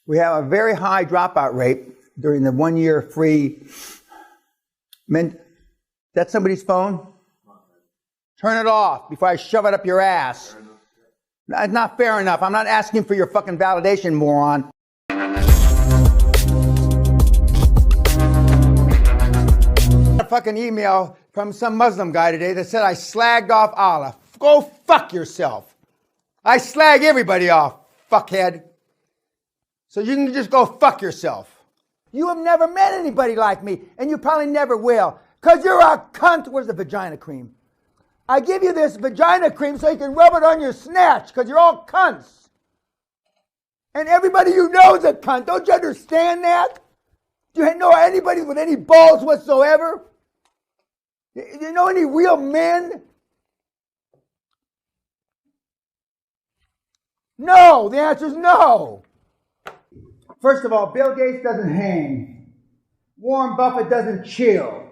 We have a very high dropout rate during the 1 year free. That's somebody's phone? Turn it off before I shove it up your ass. That's not fair enough. I'm not asking for your fucking validation, moron. A fucking email from some Muslim guy today that said I slagged off Allah. Go fuck yourself. I slag everybody off, fuckhead. So you can just go fuck yourself. You have never met anybody like me, and you probably never will, because you're a cunt. Where's the vagina cream? I give you this vagina cream so you can rub it on your snatch, because you're all cunts. And everybody you know is a cunt. Don't you understand that? Do you know anybody with any balls whatsoever? Do you know any real men? No, the answer is no. First of all, Bill Gates doesn't hang. Warren Buffett doesn't chill.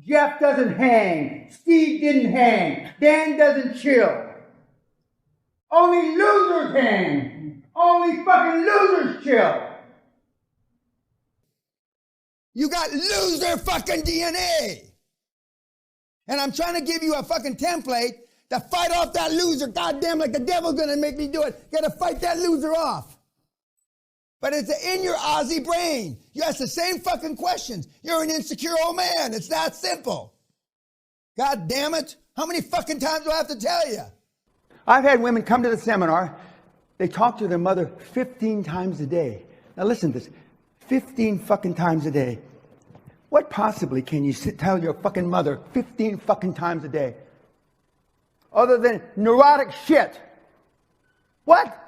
Jeff doesn't hang. Steve didn't hang. Dan doesn't chill. Only losers hang. Only fucking losers chill. You got loser fucking DNA. And I'm trying to give you a fucking template to fight off that loser. Goddamn, like the devil's gonna make me do it. Gotta fight that loser off. But it's in your Aussie brain. You ask the same fucking questions. You're an insecure old man. It's that simple. God damn it. How many fucking times do I have to tell you? I've had women come to the seminar. They talk to their mother 15 times a day. Now listen to this. 15 fucking times a day. What possibly can you tell your fucking mother 15 fucking times a day? Other than neurotic shit. What?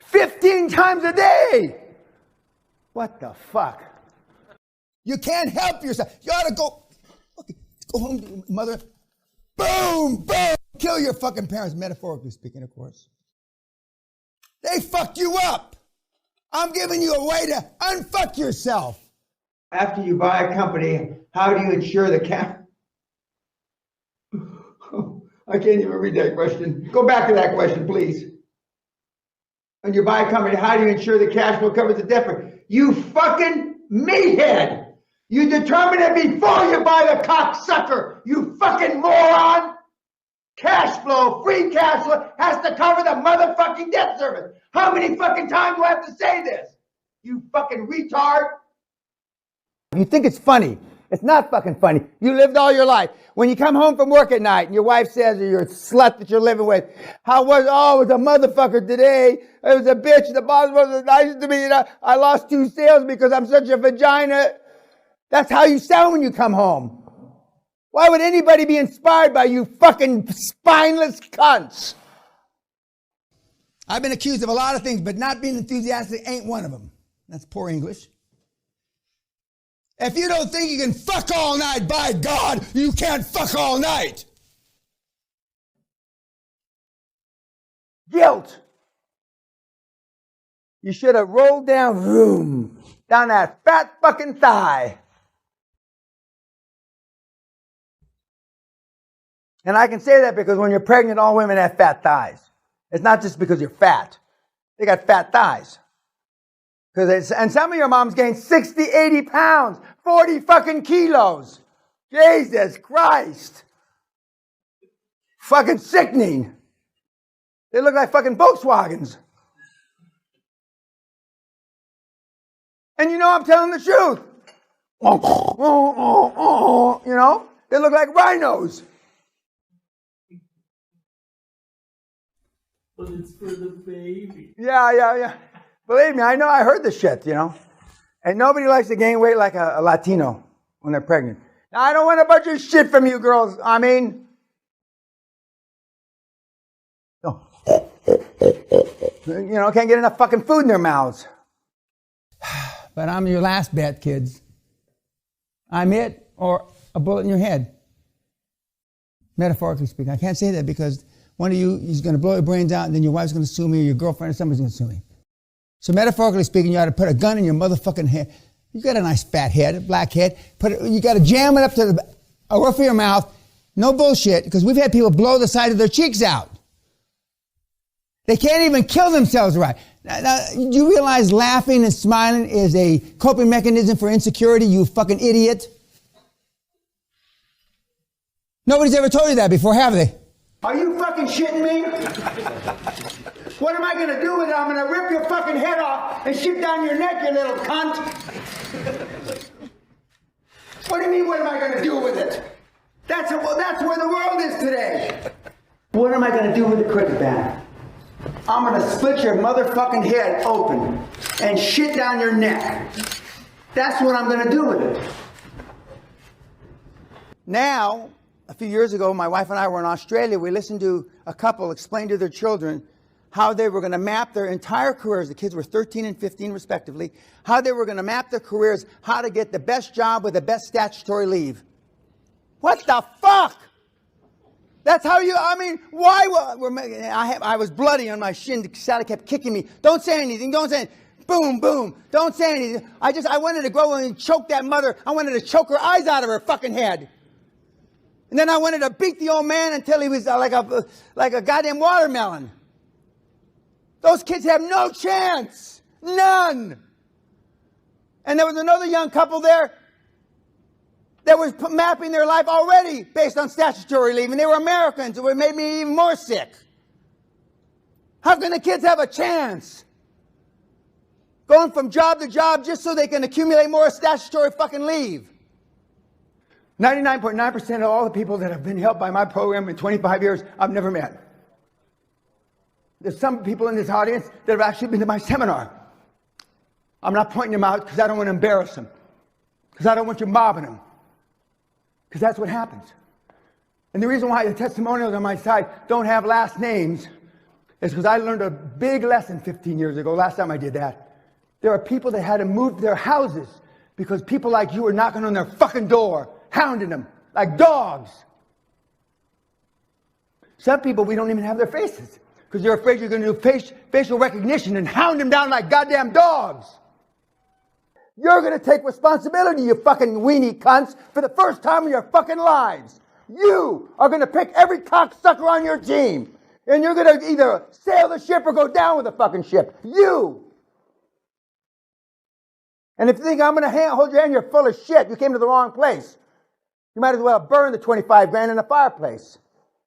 15 times a day! What the fuck? You can't help yourself. You ought to go home to your mother. Boom! Boom! Kill your fucking parents, metaphorically speaking, of course. They fucked you up. I'm giving you a way to unfuck yourself. After you buy a company, how do you ensure the cash? I can't even read that question. Go back to that question, please. When you buy a company, how do you ensure the cash flow covers the debt? You fucking meathead! You determine it before you buy the cocksucker, you fucking moron! Cash flow, free cash flow, has to cover the motherfucking debt service. How many fucking times do I have to say this? You fucking retard! You think it's funny. It's not fucking funny. You lived all your life. When you come home from work at night and your wife says, or your slut that you're living with, it was a motherfucker today. It was a bitch. The boss wasn't nice to me. I lost 2 sales because I'm such a vagina. That's how you sound when you come home. Why would anybody be inspired by you fucking spineless cunts? I've been accused of a lot of things, but not being enthusiastic ain't one of them. That's poor English. If you don't think you can fuck all night, by God, you can't fuck all night. Guilt. You should have rolled down that fat fucking thigh. And I can say that because when you're pregnant, all women have fat thighs. It's not just because you're fat. They got fat thighs. And some of your moms gained 60, 80 pounds, 40 fucking kilos. Jesus Christ. Fucking sickening. They look like fucking Volkswagens. And you know I'm telling the truth. You know, they look like rhinos. But it's for the baby. Yeah. Believe me, I know, I heard the shit, you know. And nobody likes to gain weight like a Latino when they're pregnant. Now, I don't want a bunch of shit from you girls. I mean, can't get enough fucking food in their mouths. But I'm your last bet, kids. I'm it or a bullet in your head. Metaphorically speaking. I can't say that because one of you is going to blow your brains out and then your wife's going to sue me or your girlfriend or somebody's going to sue me. So metaphorically speaking, you ought to put a gun in your motherfucking head. You got a nice fat head, a black head. You got to jam it up to the roof of your mouth. No bullshit, because we've had people blow the side of their cheeks out. They can't even kill themselves right. Now, you realize laughing and smiling is a coping mechanism for insecurity, you fucking idiot? Nobody's ever told you that before, have they? Are you fucking shitting me? What am I gonna do with it? I'm gonna rip your fucking head off and shit down your neck, you little cunt. What do you mean, what am I gonna do with it? That's where the world is today. What am I gonna do with the cricket bat? I'm gonna split your motherfucking head open and shit down your neck. That's what I'm gonna do with it. Now, a few years ago, my wife and I were in Australia. We listened to a couple explain to their children how they were going to map their entire careers. The kids were 13 and 15 respectively. How they were going to map their careers, how to get the best job with the best statutory leave. What the fuck? That's how you, I mean, why? I was bloody on my shin. Sally kept kicking me. Don't say anything. Don't say anything. Boom, boom. Don't say anything. I wanted to go and choke that mother. I wanted to choke her eyes out of her fucking head. And then I wanted to beat the old man until he was like a goddamn watermelon. Those kids have no chance. None. And there was another young couple there that was mapping their life already based on statutory leave. And they were Americans. It made me even more sick. How can the kids have a chance? Going from job to job just so they can accumulate more statutory fucking leave. 99.9% of all the people that have been helped by my program in 25 years, I've never met. There's some people in this audience that have actually been to my seminar. I'm not pointing them out because I don't want to embarrass them. Because I don't want you mobbing them. Because that's what happens. And the reason why the testimonials on my side don't have last names is because I learned a big lesson 15 years ago, last time I did that. There are people that had to move their houses because people like you were knocking on their fucking door, hounding them like dogs. Some people, we don't even have their faces because they're afraid you're going to do facial recognition and hound them down like goddamn dogs. You're going to take responsibility, you fucking weenie cunts, for the first time in your fucking lives. You are going to pick every cocksucker on your team. And you're going to either sail the ship or go down with the fucking ship. You. And if you think I'm going to hold your hand, you're full of shit. You came to the wrong place. You might as well burn the 25 grand in the fireplace.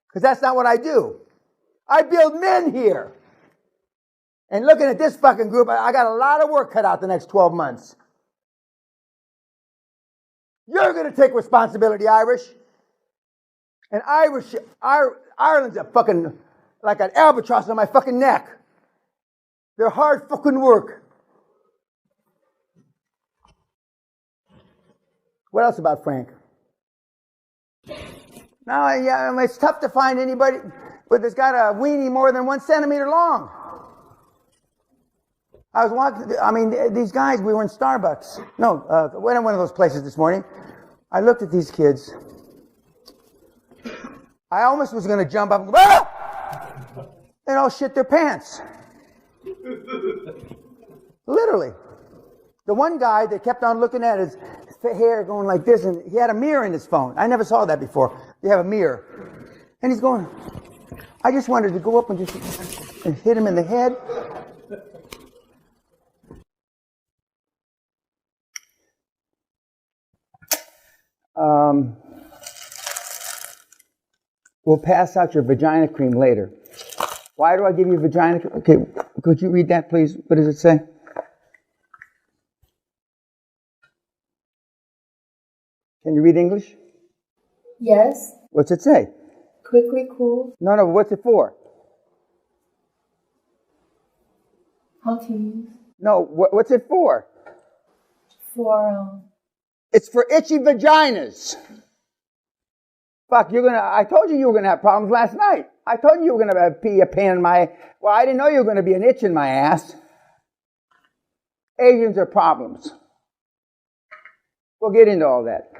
Because that's not what I do. I build men here. And looking at this fucking group, I got a lot of work cut out the next 12 months. You're going to take responsibility, Irish. And Ireland's a fucking, like an albatross on my fucking neck. They're hard fucking work. What else about Frank? Now, yeah, it's tough to find anybody that's got a weenie more than 1 centimeter long. I was walking, these guys, we were in Starbucks. No, went in one of those places this morning. I looked at these kids. I almost was going to jump up and go, ah! And all shit their pants. Literally. The one guy that kept on looking at his hair going like this, and he had a mirror in his phone. I never saw that before. You have a mirror. And he's going, I just wanted to go up and just hit him in the head. We'll pass out your vagina cream later. Why do I give you vagina cream? Okay, could you read that, please? What does it say? Can you read English? Yes. What's it say? Quickly cool. No, what's it for? How to use. No, what's it for? For, It's for itchy vaginas. Fuck, I told you were gonna have problems last night. I told you were gonna pee a pain in my, well, I didn't know you were gonna be an itch in my ass. Asians are problems. We'll get into all that.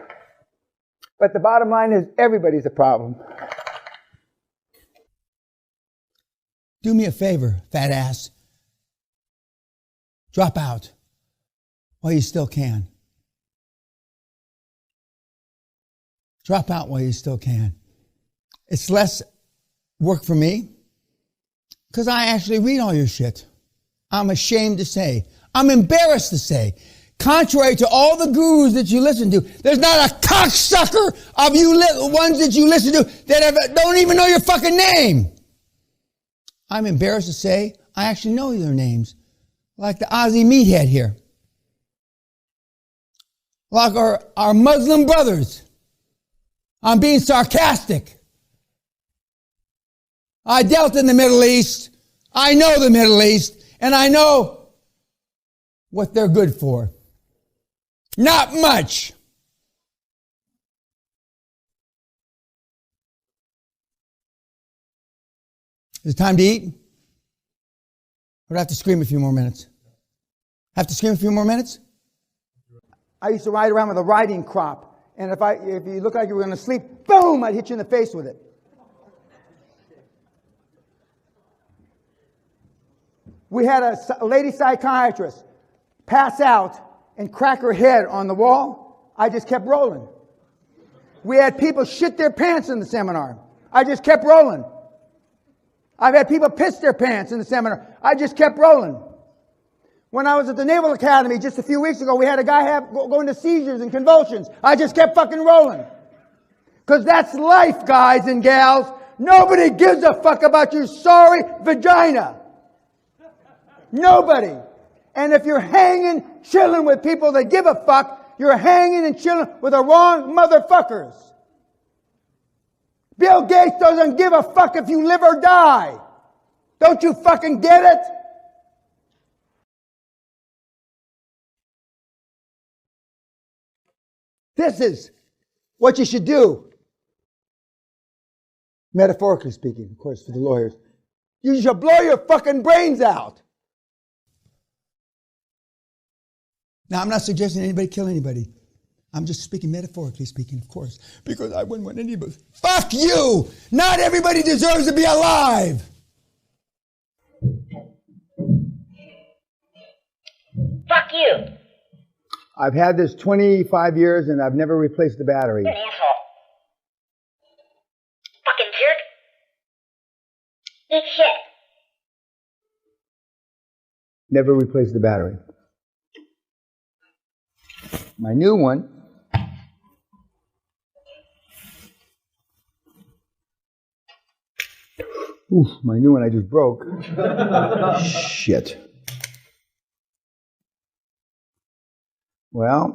But the bottom line is everybody's a problem. Do me a favor, fat ass. Drop out while you still can. Drop out while you still can. It's less work for me. Because I actually read all your shit. I'm ashamed to say. I'm embarrassed to say. Contrary to all the gurus that you listen to, there's not a cocksucker of you ones that you listen to that don't even know your fucking name. I'm embarrassed to say I actually know their names. Like the Aussie meathead here. Like our Muslim brothers. I'm being sarcastic. I dealt in the Middle East. I know the Middle East. And I know what they're good for. Not much. Is it time to eat? Or do I have to scream a few more minutes? Have to scream a few more minutes? I used to ride around with a riding crop. And if you look like you were going to sleep, boom, I'd hit you in the face with it. We had a lady psychiatrist pass out and crack her head on the wall. I just kept rolling. We had people shit their pants in the seminar. I just kept rolling. I've had people piss their pants in the seminar. I just kept rolling. When I was at the Naval Academy just a few weeks ago, we had a guy go into seizures and convulsions. I just kept fucking rolling. Because that's life, guys and gals. Nobody gives a fuck about your sorry vagina. Nobody. And if you're hanging, chilling with people that give a fuck, you're hanging and chilling with the wrong motherfuckers. Bill Gates doesn't give a fuck if you live or die. Don't you fucking get it? This is what you should do. Metaphorically speaking, of course, for the lawyers. You should blow your fucking brains out. Now, I'm not suggesting anybody kill anybody. I'm just speaking metaphorically speaking, of course, because I wouldn't want anybody. Fuck you! Not everybody deserves to be alive! Fuck you! I've had this 25 years and I've never replaced the battery. You're an asshole. Fucking jerk. Eat shit. Never replaced the battery. My new one. Oof, my new one I just broke. Shit. Well,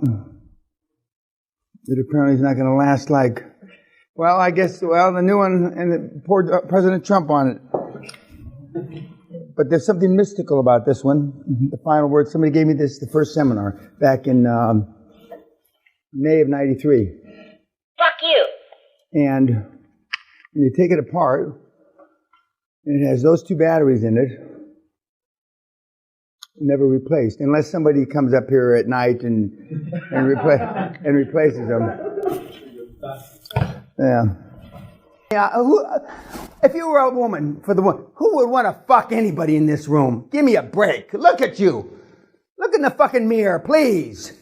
it apparently is not going to last like, well, I guess, the new one and it poured President Trump on it. But there's something mystical about this one. The final word, somebody gave me this the first seminar back in May of '93. Fuck you! And when you take it apart, and it has those two batteries in it, never replaced, unless somebody comes up here at night and replaces them. Yeah. If you were a woman, who would want to fuck anybody in this room? Give me a break. Look at you. Look in the fucking mirror, please.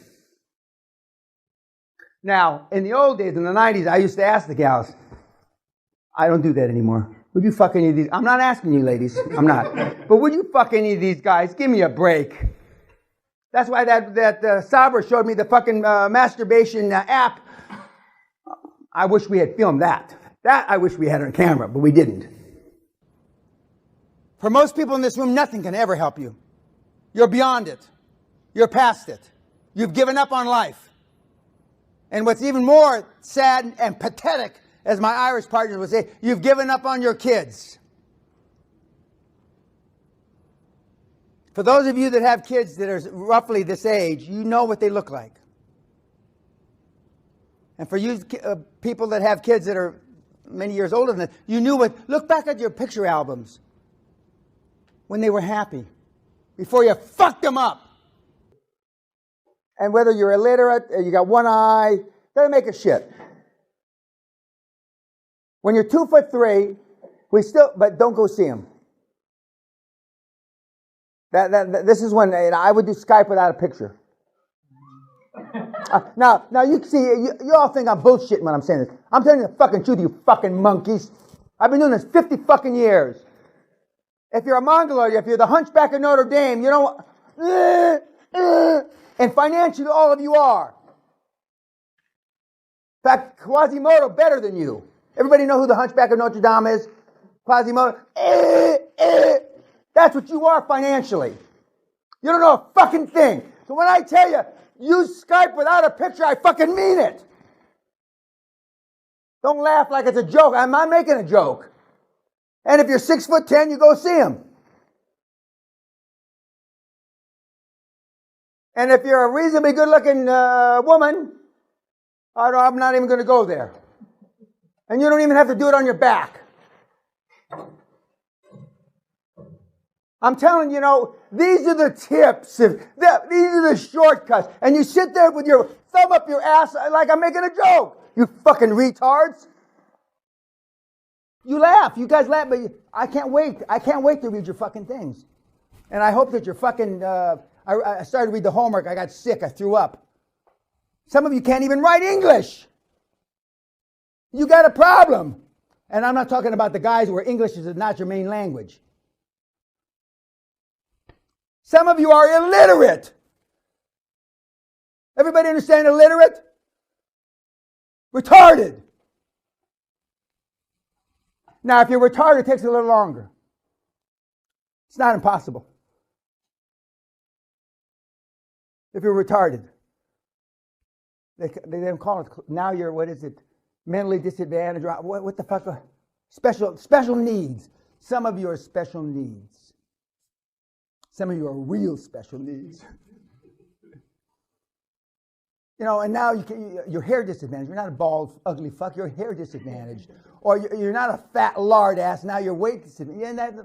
Now, in the old days, in the 90s, I used to ask the gals. I don't do that anymore. Would you fuck any of these? I'm not asking you, ladies. I'm not. But would you fuck any of these guys? Give me a break. That's why that Sabra showed me the fucking masturbation app. I wish we had filmed that. That I wish we had on camera, but we didn't. For most people in this room, nothing can ever help you. You're beyond it. You're past it. You've given up on life. And what's even more sad and pathetic, as my Irish partners would say, you've given up on your kids. For those of you that have kids that are roughly this age, you know what they look like. And for you people that have kids that are many years older than that, you knew what. Look back at your picture albums when they were happy, before you fucked them up. And whether you're illiterate, or you got one eye, doesn't make a shit. When you're 2'3", but don't go see them. This is when I would do Skype without a picture. Now you see, you all think I'm bullshitting when I'm saying this. I'm telling you the fucking truth, you fucking monkeys. I've been doing this 50 fucking years. If you're a Mongoloid, if you're the Hunchback of Notre Dame, you know, and financially all of you are. In fact, Quasimodo better than you. Everybody know who the Hunchback of Notre Dame is? Quasimodo. That's what you are financially. You don't know a fucking thing. So when I tell you, use Skype without a picture, I fucking mean it. Don't laugh like it's a joke. I'm not making a joke. And if you're 6'10", you go see him. And if you're a reasonably good-looking woman, I'm not even going to go there. And you don't even have to do it on your back. I'm telling you, these are the tips. These are the shortcuts. And you sit there with your thumb up your ass like I'm making a joke. You fucking retards. You laugh. You guys laugh, but I can't wait. I can't wait to read your fucking things. And I hope that you're fucking... I started to read the homework. I got sick. I threw up. Some of you can't even write English. You got a problem. And I'm not talking about the guys where English is not your main language. Some of you are illiterate. Everybody understand illiterate? Retarded. Now, if you're retarded, it takes a little longer. It's not impossible. If you're retarded. They don't call it, now you're, what is it? Mentally disadvantaged. What the fuck? Special needs. Some of you are special needs. Some of you are real special needs. And now you're hair disadvantaged. You're not a bald, ugly fuck. You're hair disadvantaged. Or you're not a fat lard ass. Now you're weight disadvantaged.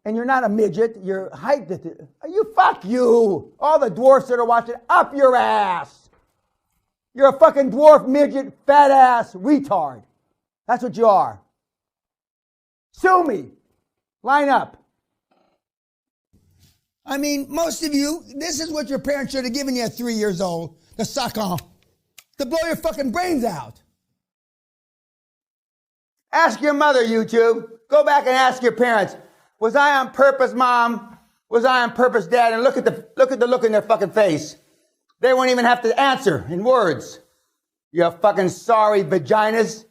And you're not a midget. You're height disadvantaged. Fuck you. All the dwarfs that are watching, up your ass. You're a fucking dwarf, midget, fat ass, retard. That's what you are. Sue me. Line up. I mean, most of you, this is what your parents should have given you at 3 years old. The suck on. To blow your fucking brains out. Ask your mother, YouTube. Go back and ask your parents. Was I on purpose, Mom? Was I on purpose, Dad? And look at the look in their fucking face. They won't even have to answer in words. You fucking sorry vaginas.